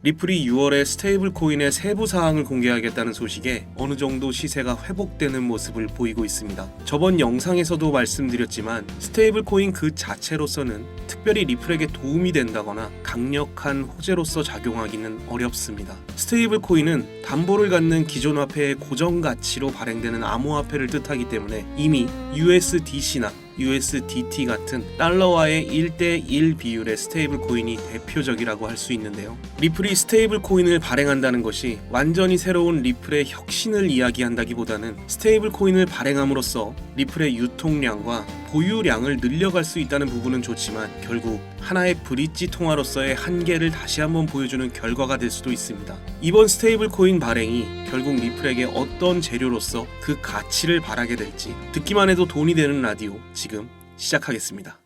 리플이 6월에 스테이블 코인의 세부 사항을 공개하겠다는 소식에 어느 정도 시세가 회복되는 모습을 보이고 있습니다. 저번 영상에서도 말씀드렸지만 스테이블 코인 그 자체로서는 특별히 리플에게 도움이 된다거나 강력한 호재로서 작용하기는 어렵습니다. 스테이블 코인은 담보를 갖는 기존 화폐의 고정 가치로 발행되는 암호화폐를 뜻하기 때문에 이미 USDC나 USDT 같은 달러와의 1대1 비율의 스테이블 코인이 대표적이라고 할 수 있는데요. 리플이 스테이블 코인을 발행한다는 것이 완전히 새로운 리플의 혁신을 이야기한다기보다는 스테이블 코인을 발행함으로써 리플의 유통량과 보유량을 늘려갈 수 있다는 부분은 좋지만 결국 하나의 브릿지 통화로서의 한계를 다시 한번 보여주는 결과가 될 수도 있습니다. 이번 스테이블 코인 발행이 결국 리플에게 어떤 재료로서 그 가치를 바라게 될지 듣기만 해도 돈이 되는 라디오 지금 시작하겠습니다.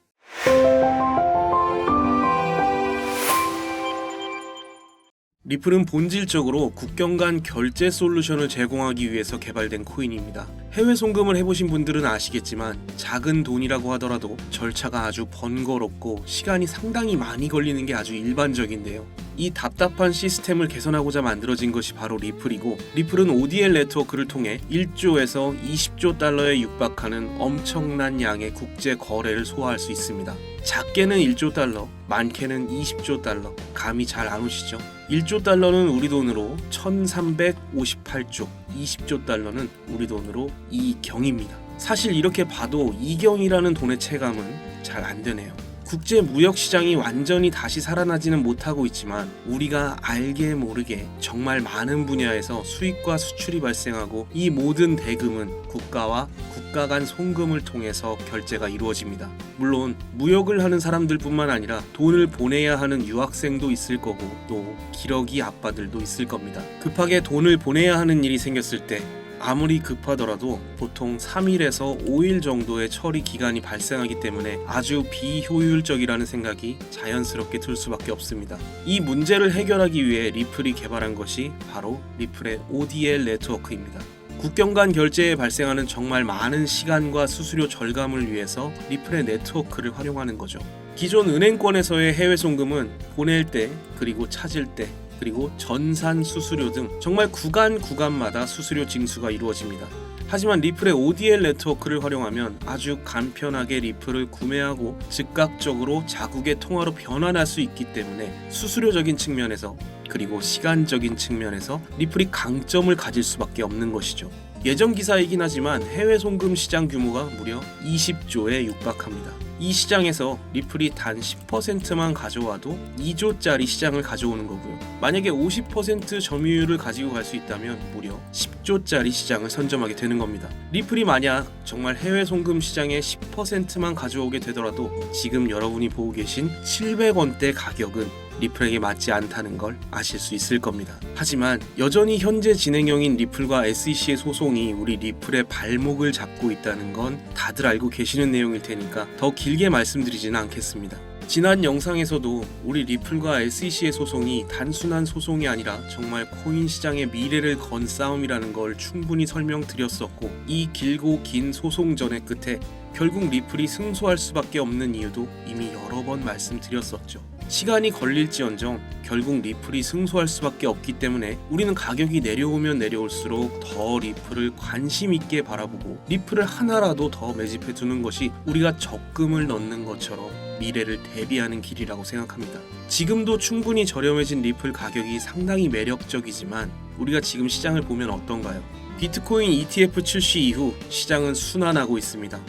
리플은 본질적으로 국경 간 결제 솔루션을 제공하기 위해서 개발된 코인입니다. 해외 송금을 해보신 분들은 아시겠지만 작은 돈이라고 하더라도 절차가 아주 번거롭고 시간이 상당히 많이 걸리는 게 아주 일반적인데요. 이 답답한 시스템을 개선하고자 만들어진 것이 바로 리플이고, 리플은 ODL 네트워크를 통해 1조에서 20조 달러에 육박하는 엄청난 양의 국제 거래를 소화할 수 있습니다. 작게는 1조 달러, 많게는 20조 달러, 감이 잘 안 오시죠? 1조 달러는 우리 돈으로 1358조, 20조 달러는 우리 돈으로 2경입니다. 사실 이렇게 봐도 2경이라는 돈의 체감은 잘 안 되네요. 국제 무역 시장이 완전히 다시 살아나지는 못하고 있지만 우리가 알게 모르게 정말 많은 분야에서 수입과 수출이 발생하고 이 모든 대금은 국가와 국가 간 송금을 통해서 결제가 이루어집니다. 물론 무역을 하는 사람들뿐만 아니라 돈을 보내야 하는 유학생도 있을 거고 또 기러기 아빠들도 있을 겁니다. 급하게 돈을 보내야 하는 일이 생겼을 때 아무리 급하더라도 보통 3일에서 5일 정도의 처리 기간이 발생하기 때문에 아주 비효율적이라는 생각이 자연스럽게 들 수밖에 없습니다. 이 문제를 해결하기 위해 리플이 개발한 것이 바로 리플의 ODL 네트워크입니다. 국경 간 결제에 발생하는 정말 많은 시간과 수수료 절감을 위해서 리플의 네트워크를 활용하는 거죠. 기존 은행권에서의 해외 송금은 보낼 때 그리고 찾을 때 그리고 전산 수수료 등 정말 구간마다 수수료 징수가 이루어집니다. 하지만 리플의 ODL 네트워크를 활용하면 아주 간편하게 리플을 구매하고 즉각적으로 자국의 통화로 변환할 수 있기 때문에 수수료적인 측면에서 그리고 시간적인 측면에서 리플이 강점을 가질 수밖에 없는 것이죠. 예전 기사이긴 하지만 해외 송금 시장 규모가 무려 20조에 육박합니다. 이 시장에서 리플이 단 10%만 가져와도 2조짜리 시장을 가져오는 거고요. 만약에 50% 점유율을 가지고 갈 수 있다면 무려 10조짜리 시장을 선점하게 되는 겁니다. 리플이 만약 정말 해외 송금 시장의 10%만 가져오게 되더라도 지금 여러분이 보고 계신 700원대 가격은 리플에게 맞지 않다는 걸 아실 수 있을 겁니다. 하지만 여전히 현재 진행형인 리플과 SEC의 소송이 우리 리플의 발목을 잡고 있다는 건 다들 알고 계시는 내용일 테니까 더 길게 말씀드리지는 않겠습니다. 지난 영상에서도 우리 리플과 SEC의 소송이 단순한 소송이 아니라 정말 코인 시장의 미래를 건 싸움이라는 걸 충분히 설명드렸었고, 이 길고 긴 소송전의 끝에 결국 리플이 승소할 수밖에 없는 이유도 이미 여러 번 말씀드렸었죠. 시간이 걸릴지언정 결국 리플이 승소할 수밖에 없기 때문에 우리는 가격이 내려오면 내려올수록 더 리플을 관심 있게 바라보고 리플을 하나라도 더 매집해 두는 것이 우리가 적금을 넣는 것처럼 미래를 대비하는 길이라고 생각합니다. 지금도 충분히 저렴해진 리플 가격이 상당히 매력적이지만 우리가 지금 시장을 보면 어떤가요? 비트코인 ETF 출시 이후 시장은 순환하고 있습니다.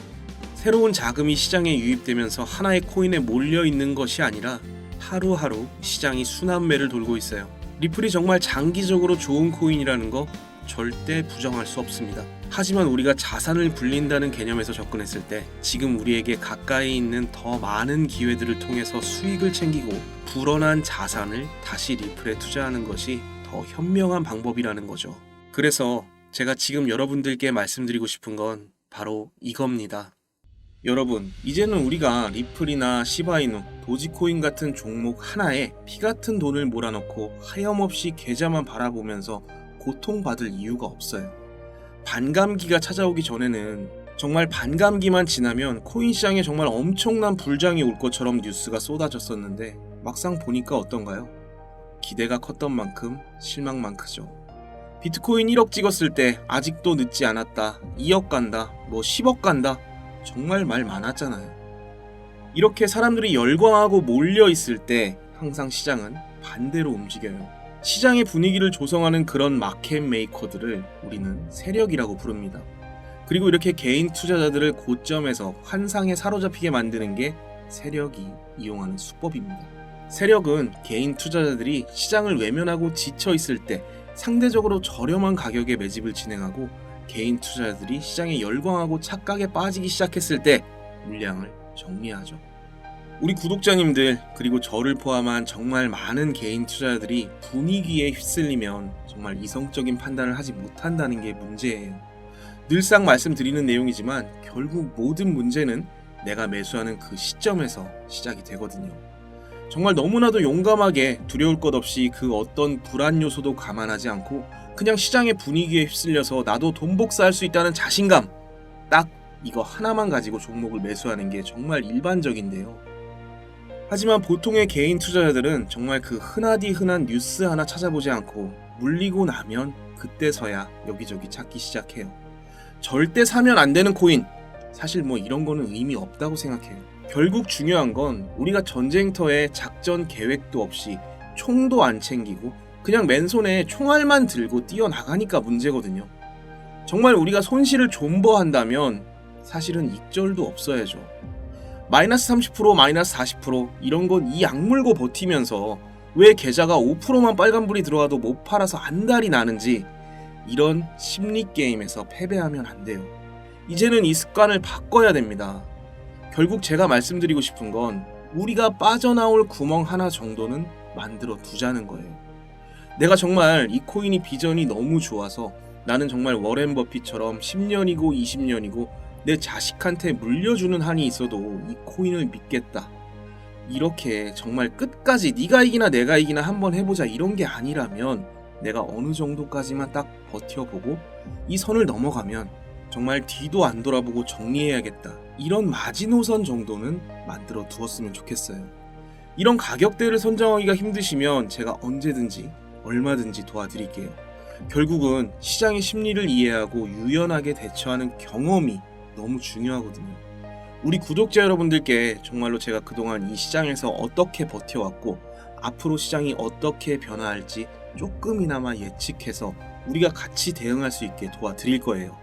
새로운 자금이 시장에 유입되면서 하나의 코인에 몰려 있는 것이 아니라 하루하루 시장이 순환매를 돌고 있어요. 리플이 정말 장기적으로 좋은 코인이라는 거 절대 부정할 수 없습니다. 하지만 우리가 자산을 굴린다는 개념에서 접근했을 때 지금 우리에게 가까이 있는 더 많은 기회들을 통해서 수익을 챙기고 불어난 자산을 다시 리플에 투자하는 것이 더 현명한 방법이라는 거죠. 그래서 제가 지금 여러분들께 말씀드리고 싶은 건 바로 이겁니다. 여러분, 이제는 우리가 리플이나 시바이누, 도지코인 같은 종목 하나에 피 같은 돈을 몰아넣고 하염없이 계좌만 바라보면서 고통받을 이유가 없어요. 반감기가 찾아오기 전에는 정말 반감기만 지나면 코인 시장에 정말 엄청난 불장이 올 것처럼 뉴스가 쏟아졌었는데 막상 보니까 어떤가요? 기대가 컸던 만큼 실망만 크죠. 비트코인 1억 찍었을 때 아직도 늦지 않았다, 2억 간다, 뭐 10억 간다, 정말 말 많았잖아요. 이렇게 사람들이 열광하고 몰려있을 때 항상 시장은 반대로 움직여요. 시장의 분위기를 조성하는 그런 마켓 메이커들을 우리는 세력이라고 부릅니다. 그리고 이렇게 개인 투자자들을 고점에서 환상에 사로잡히게 만드는 게 세력이 이용하는 수법입니다. 세력은 개인 투자자들이 시장을 외면하고 지쳐있을 때 상대적으로 저렴한 가격에 매집을 진행하고, 개인 투자자들이 시장에 열광하고 착각에 빠지기 시작했을 때 물량을 정리하죠. 우리 구독자님들, 그리고 저를 포함한 정말 많은 개인 투자자들이 분위기에 휩쓸리면 정말 이성적인 판단을 하지 못한다는 게 문제예요. 늘상 말씀드리는 내용이지만 결국 모든 문제는 내가 매수하는 그 시점에서 시작이 되거든요. 정말 너무나도 용감하게 두려울 것 없이 그 어떤 불안 요소도 감안하지 않고 그냥 시장의 분위기에 휩쓸려서 나도 돈 복사할 수 있다는 자신감, 딱 이거 하나만 가지고 종목을 매수하는 게 정말 일반적인데요. 하지만 보통의 개인 투자자들은 정말 그 흔하디 흔한 뉴스 하나 찾아보지 않고 물리고 나면 그때서야 여기저기 찾기 시작해요. 절대 사면 안 되는 코인, 사실 뭐 이런 거는 의미 없다고 생각해요. 결국 중요한 건 우리가 전쟁터에 작전 계획도 없이 총도 안 챙기고 그냥 맨손에 총알만 들고 뛰어나가니까 문제거든요. 정말 우리가 손실을 존버한다면 사실은 익절도 없어야죠. 마이너스 30%, 마이너스 40% 이런 건 이 악물고 버티면서 왜 계좌가 5%만 빨간불이 들어와도 못 팔아서 안달이 나는지, 이런 심리게임에서 패배하면 안 돼요. 이제는 이 습관을 바꿔야 됩니다. 결국 제가 말씀드리고 싶은 건 우리가 빠져나올 구멍 하나 정도는 만들어 두자는 거예요. 내가 정말 이 코인이 비전이 너무 좋아서 나는 정말 워렌 버핏처럼 10년이고 20년이고 내 자식한테 물려주는 한이 있어도 이 코인을 믿겠다, 이렇게 정말 끝까지 네가 이기나 내가 이기나 한번 해보자 이런 게 아니라면 내가 어느 정도까지만 딱 버텨보고 이 선을 넘어가면 정말 뒤도 안 돌아보고 정리해야겠다, 이런 마지노선 정도는 만들어 두었으면 좋겠어요. 이런 가격대를 선정하기가 힘드시면 제가 언제든지 얼마든지 도와드릴게요. 결국은 시장의 심리를 이해하고 유연하게 대처하는 경험이 너무 중요하거든요. 우리 구독자 여러분들께 정말로 제가 그동안 이 시장에서 어떻게 버텨왔고 앞으로 시장이 어떻게 변화할지 조금이나마 예측해서 우리가 같이 대응할 수 있게 도와드릴 거예요.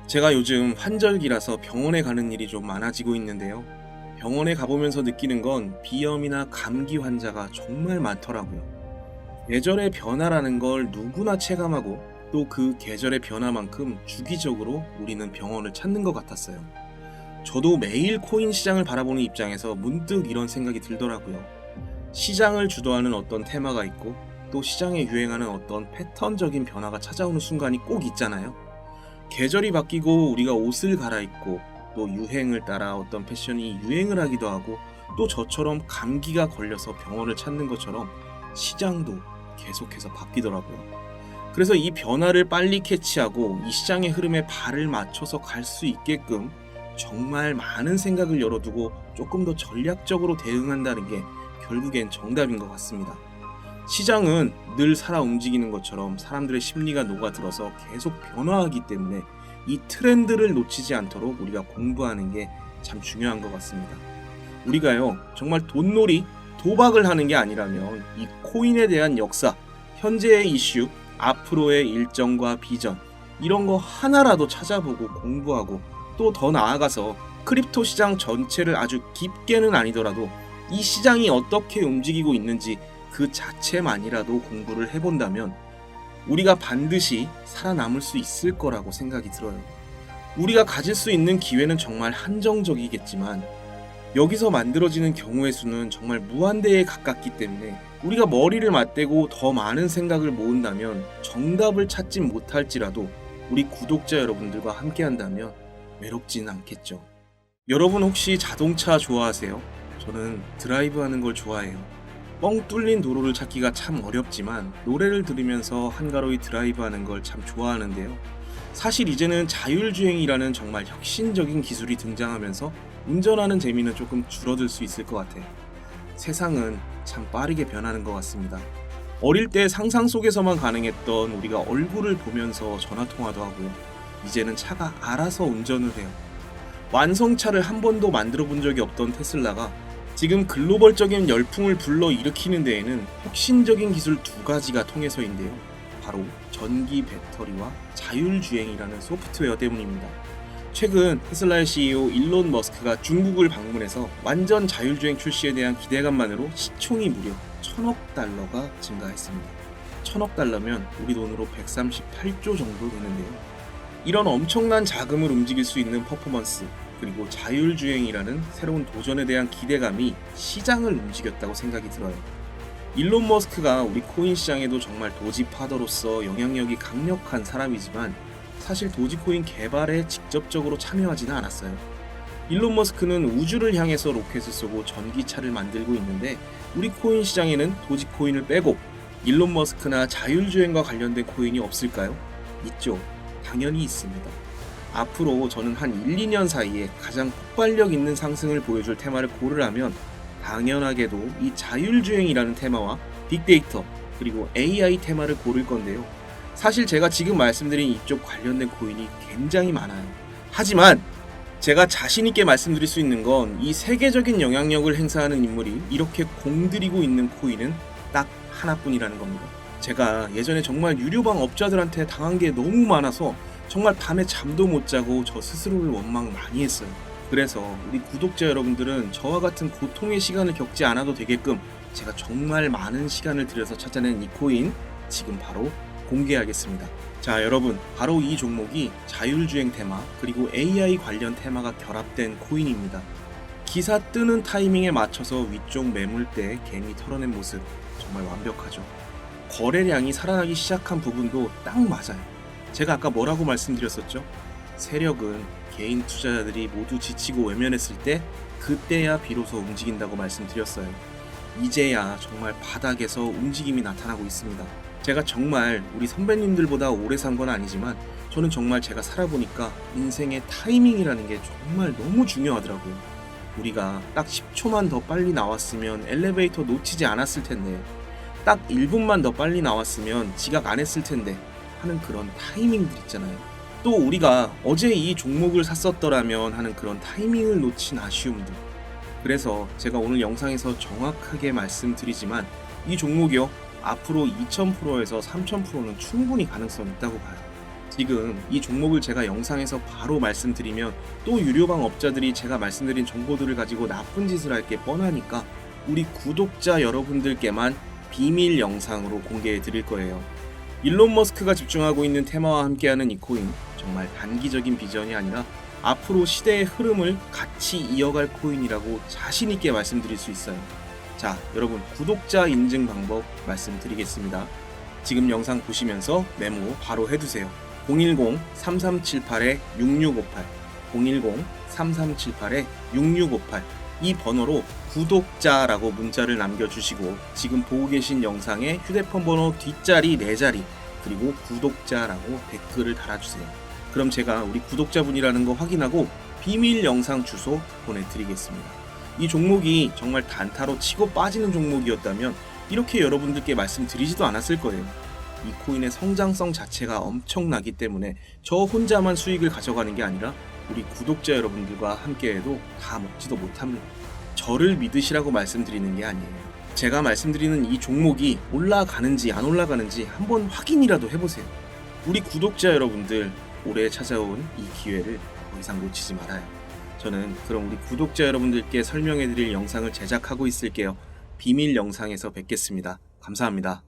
제가 요즘 환절기라서 병원에 가는 일이 좀 많아지고 있는데요. 병원에 가보면서 느끼는 건 비염이나 감기 환자가 정말 많더라고요. 계절의 변화라는 걸 누구나 체감하고 또 그 계절의 변화만큼 주기적으로 우리는 병원을 찾는 것 같았어요. 저도 매일 코인 시장을 바라보는 입장에서 문득 이런 생각이 들더라고요. 시장을 주도하는 어떤 테마가 있고 또 시장에 유행하는 어떤 패턴적인 변화가 찾아오는 순간이 꼭 있잖아요. 계절이 바뀌고 우리가 옷을 갈아입고 또 유행을 따라 어떤 패션이 유행을 하기도 하고, 또 저처럼 감기가 걸려서 병원을 찾는 것처럼 시장도 계속해서 바뀌더라고요. 그래서 이 변화를 빨리 캐치하고 이 시장의 흐름에 발을 맞춰서 갈 수 있게끔 정말 많은 생각을 열어두고 조금 더 전략적으로 대응한다는 게 결국엔 정답인 것 같습니다. 시장은 늘 살아 움직이는 것처럼 사람들의 심리가 녹아들어서 계속 변화하기 때문에 이 트렌드를 놓치지 않도록 우리가 공부하는 게 참 중요한 것 같습니다. 우리가요, 정말 돈놀이, 도박을 하는 게 아니라면 이 코인에 대한 역사, 현재의 이슈, 앞으로의 일정과 비전, 이런 거 하나라도 찾아보고 공부하고, 또 더 나아가서 크립토 시장 전체를 아주 깊게는 아니더라도 이 시장이 어떻게 움직이고 있는지 그 자체만이라도 공부를 해본다면 우리가 반드시 살아남을 수 있을 거라고 생각이 들어요. 우리가 가질 수 있는 기회는 정말 한정적이겠지만 여기서 만들어지는 경우의 수는 정말 무한대에 가깝기 때문에 우리가 머리를 맞대고 더 많은 생각을 모은다면 정답을 찾지 못할지라도 우리 구독자 여러분들과 함께 한다면 외롭지는 않겠죠. 여러분 혹시 자동차 좋아하세요? 저는 드라이브 하는 걸 좋아해요. 뻥 뚫린 도로를 찾기가 참 어렵지만 노래를 들으면서 한가로이 드라이브 하는 걸 참 좋아하는데요. 사실 이제는 자율주행이라는 정말 혁신적인 기술이 등장하면서 운전하는 재미는 조금 줄어들 수 있을 것 같아요. 세상은 참 빠르게 변하는 것 같습니다. 어릴 때 상상 속에서만 가능했던 우리가 얼굴을 보면서 전화통화도 하고요. 이제는 차가 알아서 운전을 해요. 완성차를 한 번도 만들어 본 적이 없던 테슬라가 지금 글로벌적인 열풍을 불러일으키는 데에는 혁신적인 기술 두 가지가 통해서인데요. 바로 전기 배터리와 자율주행이라는 소프트웨어 때문입니다. 최근 테슬라의 CEO 일론 머스크가 중국을 방문해서 완전 자율주행 출시에 대한 기대감만으로 시총이 무려 1000억 달러가 증가했습니다. 1000억 달러면 우리 돈으로 138조 정도 되는데요. 이런 엄청난 자금을 움직일 수 있는 퍼포먼스, 그리고 자율주행이라는 새로운 도전에 대한 기대감이 시장을 움직였다고 생각이 들어요. 일론 머스크가 우리 코인 시장에도 정말 도지파더로서 영향력이 강력한 사람이지만 사실 도지코인 개발에 직접적으로 참여하지는 않았어요. 일론 머스크는 우주를 향해서 로켓을 쏘고 전기차를 만들고 있는데 우리 코인 시장에는 도지코인을 빼고 일론 머스크나 자율주행과 관련된 코인이 없을까요? 있죠. 당연히 있습니다. 앞으로 저는 한 1, 2년 사이에 가장 폭발력 있는 상승을 보여줄 테마를 고르라면 당연하게도 이 자율주행이라는 테마와 빅데이터 그리고 AI 테마를 고를 건데요. 사실 제가 지금 말씀드린 이쪽 관련된 코인이 굉장히 많아요. 하지만 제가 자신있게 말씀드릴 수 있는 건 이 세계적인 영향력을 행사하는 인물이 이렇게 공들이고 있는 코인은 딱 하나뿐이라는 겁니다. 제가 예전에 정말 유료방 업자들한테 당한 게 너무 많아서 정말 밤에 잠도 못 자고 저 스스로를 원망 많이 했어요. 그래서 우리 구독자 여러분들은 저와 같은 고통의 시간을 겪지 않아도 되게끔 제가 정말 많은 시간을 들여서 찾아낸 이 코인 지금 바로 공개하겠습니다. 자, 여러분, 바로 이 종목이 자율주행 테마 그리고 AI 관련 테마가 결합된 코인입니다. 기사 뜨는 타이밍에 맞춰서 위쪽 매물대 개미 털어낸 모습 정말 완벽하죠. 거래량이 살아나기 시작한 부분도 딱 맞아요. 제가 아까 뭐라고 말씀드렸었죠? 세력은 개인 투자자들이 모두 지치고 외면했을 때 그때야 비로소 움직인다고 말씀드렸어요. 이제야 정말 바닥에서 움직임이 나타나고 있습니다. 제가 정말 우리 선배님들보다 오래 산 건 아니지만 저는 정말 제가 살아보니까 인생의 타이밍이라는 게 정말 너무 중요하더라고요. 우리가 딱 10초만 더 빨리 나왔으면 엘리베이터 놓치지 않았을 텐데 딱 1분만 더 빨리 나왔으면 지각 안 했을 텐데 하는 그런 타이밍들 있잖아요. 또 우리가 어제 이 종목을 샀었더라면 하는 그런 타이밍을 놓친 아쉬움들. 그래서 제가 오늘 영상에서 정확하게 말씀드리지만 이 종목이요, 앞으로 2000%에서 3000%는 충분히 가능성이 있다고 봐요. 지금 이 종목을 제가 영상에서 바로 말씀드리면 또 유료방 업자들이 제가 말씀드린 정보들을 가지고 나쁜 짓을 할 게 뻔하니까 우리 구독자 여러분들께만 비밀 영상으로 공개해 드릴 거예요. 일론 머스크가 집중하고 있는 테마와 함께하는 이 코인, 정말 단기적인 비전이 아니라 앞으로 시대의 흐름을 같이 이어갈 코인이라고 자신 있게 말씀드릴 수 있어요. 자, 여러분, 구독자 인증 방법 말씀드리겠습니다. 지금 영상 보시면서 메모 바로 해두세요. 010-3378-6658 010-3378-6658 이 번호로 구독자라고 문자를 남겨주시고 지금 보고 계신 영상의 휴대폰 번호 뒷자리 4자리 그리고 구독자라고 댓글을 달아주세요. 그럼 제가 우리 구독자분이라는 거 확인하고 비밀 영상 주소 보내드리겠습니다. 이 종목이 정말 단타로 치고 빠지는 종목이었다면 이렇게 여러분들께 말씀드리지도 않았을 거예요. 이 코인의 성장성 자체가 엄청나기 때문에 저 혼자만 수익을 가져가는 게 아니라 우리 구독자 여러분들과 함께해도 다 먹지도 못합니다. 저를 믿으시라고 말씀드리는 게 아니에요. 제가 말씀드리는 이 종목이 올라가는지 안 올라가는지 한번 확인이라도 해보세요. 우리 구독자 여러분들, 올해 찾아온 이 기회를 더 이상 놓치지 말아요. 저는 그럼 우리 구독자 여러분들께 설명해드릴 영상을 제작하고 있을게요. 비밀 영상에서 뵙겠습니다. 감사합니다.